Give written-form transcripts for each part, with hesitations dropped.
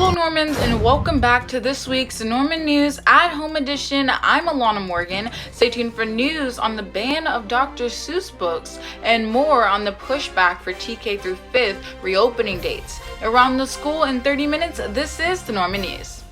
Hello Normans, and welcome back to this week's Norman News at Home Edition. I'm Alana Morgan. Stay tuned for news on the ban of Dr. Seuss books and more on the pushback for TK through 5th reopening dates. Around the school in 30 minutes, this is the Norman News.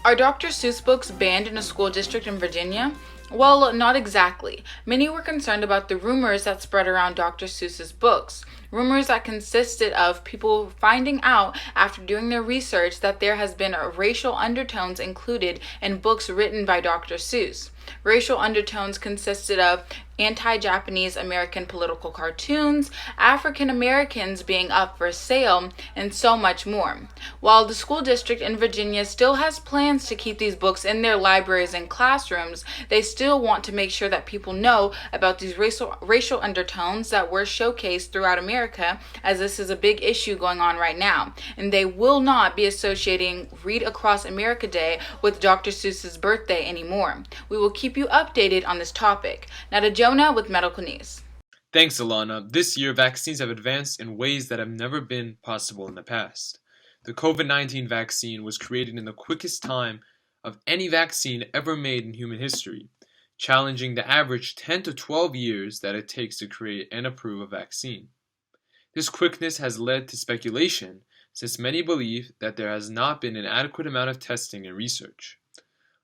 Are Dr. Seuss books banned in a school district in Virginia? Well, not exactly. Many were concerned about the rumors that spread around Dr. Seuss's books. Rumors that consisted of people finding out after doing their research that there has been racial undertones included in books written by Dr. Seuss. Racial undertones consisted of anti-Japanese American political cartoons, African Americans being up for sale, and so much more. While the school district in Virginia still has plans to keep these books in their libraries and classrooms, they still want to make sure that people know about these racial undertones that were showcased throughout America, as this is a big issue going on right now. And they will not be associating Read Across America Day with Dr. Seuss's birthday anymore. We will keep you updated on this topic. Now to Jonah with medical news. Thanks, Alana. This year, vaccines have advanced in ways that have never been possible in the past. The COVID-19 vaccine was created in the quickest time of any vaccine ever made in human history, challenging the average 10 to 12 years that it takes to create and approve a vaccine. This quickness has led to speculation, since many believe that there has not been an adequate amount of testing and research.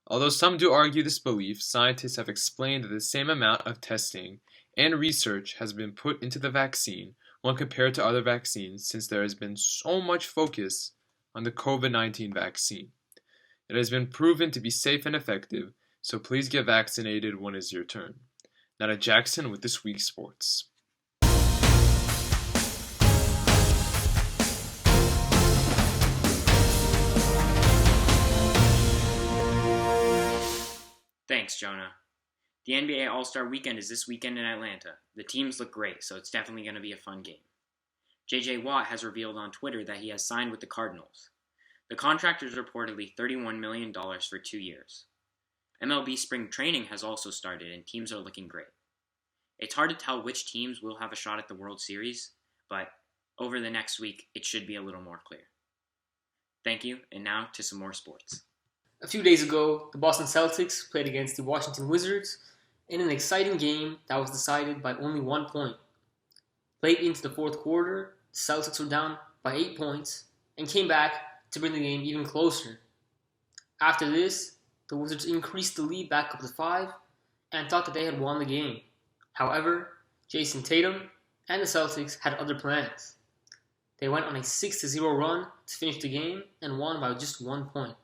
Although some do argue this belief, scientists have explained that the same amount of testing and research has been put into the vaccine when compared to other vaccines, since there has been so much focus on the COVID-19 vaccine. It has been proven to be safe and effective, so please get vaccinated when it's your turn. Now to Jackson with this week's sports. Thanks, Jonah. The NBA All-Star Weekend is this weekend in Atlanta. The teams look great, so it's definitely going to be a fun game. J.J. Watt has revealed on Twitter that he has signed with the Cardinals. The contract is reportedly $31 million for 2 years. MLB spring training has also started, and teams are looking great. It's hard to tell which teams will have a shot at the World Series, but over the next week, it should be a little more clear. Thank you, and now to some more sports. A few days ago, the Boston Celtics played against the Washington Wizards in an exciting game that was decided by only 1 point. Late into the fourth quarter, the Celtics were down by 8 points and came back to bring the game even closer. After this, the Wizards increased the lead back up to 5 and thought that they had won the game. However, Jason Tatum and the Celtics had other plans. They went on a 6-0 run to finish the game and won by just 1 point.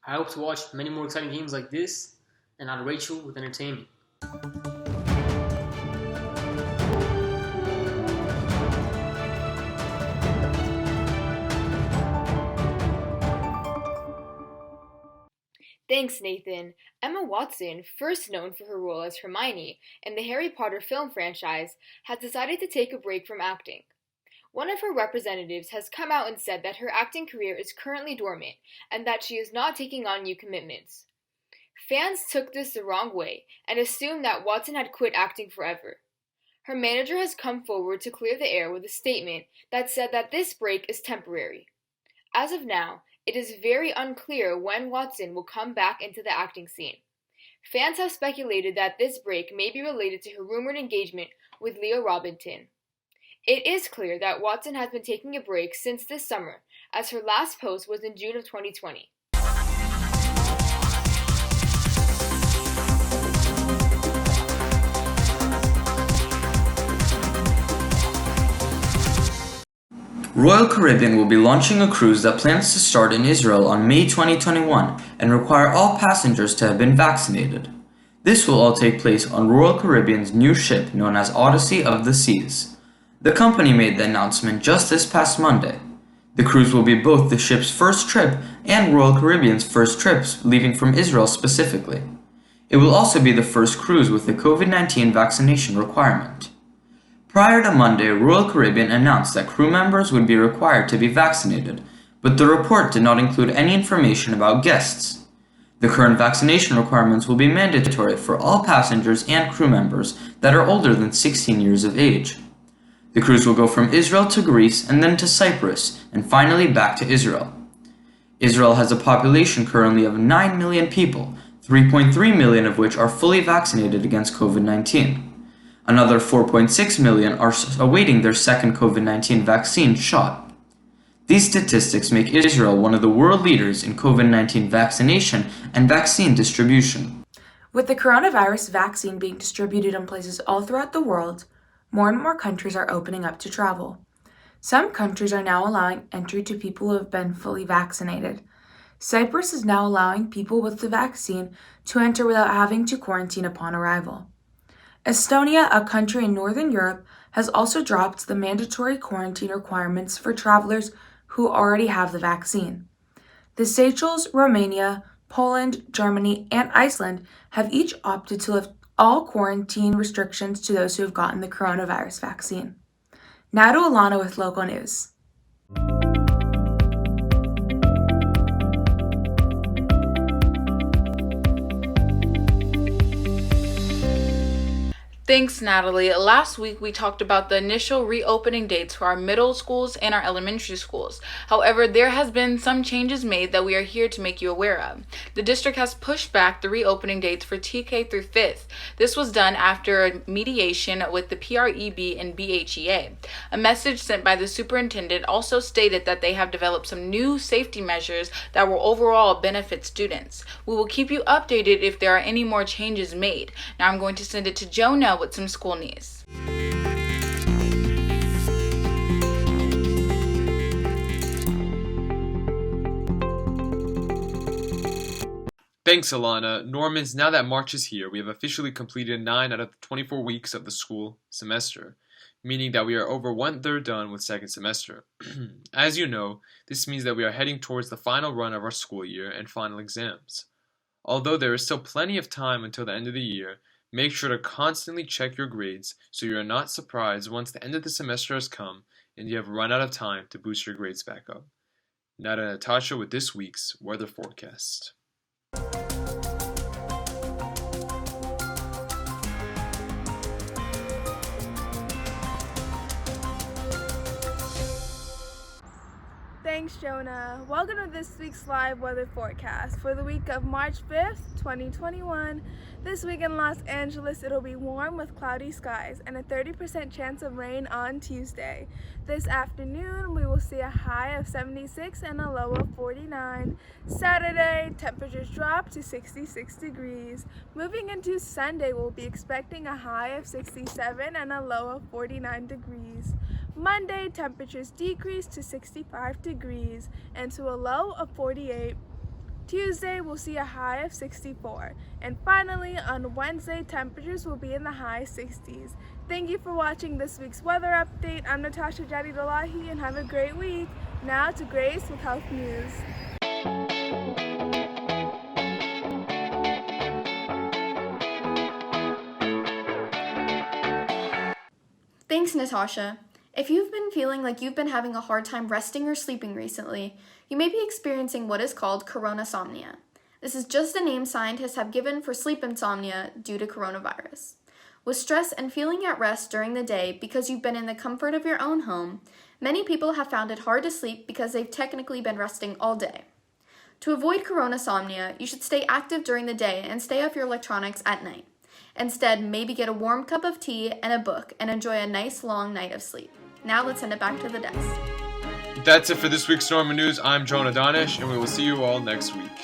I hope to watch many more exciting games like this, and now to Rachael with entertainment. Thanks, Nathan. Emma Watson, first known for her role as Hermione in the Harry Potter film franchise, has decided to take a break from acting. One of her representatives has come out and said that her acting career is currently dormant and that she is not taking on new commitments. Fans took this the wrong way and assumed that Watson had quit acting forever. Her manager has come forward to clear the air with a statement that said that this break is temporary. As of now, it is very unclear when Watson will come back into the acting scene. Fans have speculated that this break may be related to her rumored engagement with Leo Robinson. It is clear that Watson has been taking a break since this summer, as her last post was in June of 2020. Royal Caribbean will be launching a cruise that plans to start in Israel on May 2021 and require all passengers to have been vaccinated. This will all take place on Royal Caribbean's new ship known as Odyssey of the Seas. The company made the announcement just this past Monday. The cruise will be both the ship's first trip and Royal Caribbean's first trips leaving from Israel specifically. It will also be the first cruise with the COVID-19 vaccination requirement. Prior to Monday, Royal Caribbean announced that crew members would be required to be vaccinated, but the report did not include any information about guests. The current vaccination requirements will be mandatory for all passengers and crew members that are older than 16 years of age. The cruise will go from Israel to Greece and then to Cyprus, and finally back to Israel. Israel has a population currently of 9 million people, 3.3 million of which are fully vaccinated against COVID-19. Another 4.6 million are awaiting their second COVID-19 vaccine shot. These statistics make Israel one of the world leaders in COVID-19 vaccination and vaccine distribution. With the coronavirus vaccine being distributed in places all throughout the world, more and more countries are opening up to travel. Some countries are now allowing entry to people who have been fully vaccinated. Cyprus is now allowing people with the vaccine to enter without having to quarantine upon arrival. Estonia, a country in Northern Europe, has also dropped the mandatory quarantine requirements for travelers who already have the vaccine. The Seychelles, Romania, Poland, Germany, and Iceland have each opted to lift all quarantine restrictions to those who have gotten the coronavirus vaccine. Now to Alana with local news. Thanks, Natalie. Last week, we talked about the initial reopening dates for our middle schools and our elementary schools. However, there has been some changes made that we are here to make you aware of. The district has pushed back the reopening dates for TK through 5th. This was done after a mediation with the PREB and BHEA. A message sent by the superintendent also stated that they have developed some new safety measures that will overall benefit students. We will keep you updated if there are any more changes made. Now I'm going to send it to Jonah with some school news. Thanks, Alana. Normans, now that March is here, we have officially completed 9 out of the 24 weeks of the school semester, meaning that we are over 1/3 done with second semester. As you know, this means that we are heading towards the final run of our school year and final exams. Although there is still plenty of time until the end of the year, make sure to constantly check your grades so you are not surprised once the end of the semester has come and you have run out of time to boost your grades back up. Now to Natasha with this week's weather forecast. Thanks, Jonah. Welcome to this week's live weather forecast for the week of March 5th, 2021. This week in Los Angeles, it'll be warm with cloudy skies and a 30% chance of rain on Tuesday. This afternoon, we will see a high of 76 and a low of 49. Saturday, temperatures drop to 66 degrees. Moving into Sunday, we'll be expecting a high of 67 and a low of 49 degrees. Monday, temperatures decrease to 65 degrees and to a low of 48. Tuesday, we'll see a high of 64. And finally, on Wednesday, temperatures will be in the high 60s. Thank you for watching this week's weather update. I'm Natasha Jadidolahi, and have a great week. Now to Grace with health news. Thanks, Natasha. If you've been feeling like you've been having a hard time resting or sleeping recently, you may be experiencing what is called coronasomnia. This is just a name scientists have given for sleep insomnia due to coronavirus. With stress and feeling at rest during the day because you've been in the comfort of your own home, many people have found it hard to sleep because they've technically been resting all day. To avoid coronasomnia, you should stay active during the day and stay off your electronics at night. Instead, maybe get a warm cup of tea and a book and enjoy a nice long night of sleep. Now let's send it back to the desk. That's it for this week's Norman News. I'm Jonah Danesh, and we will see you all next week.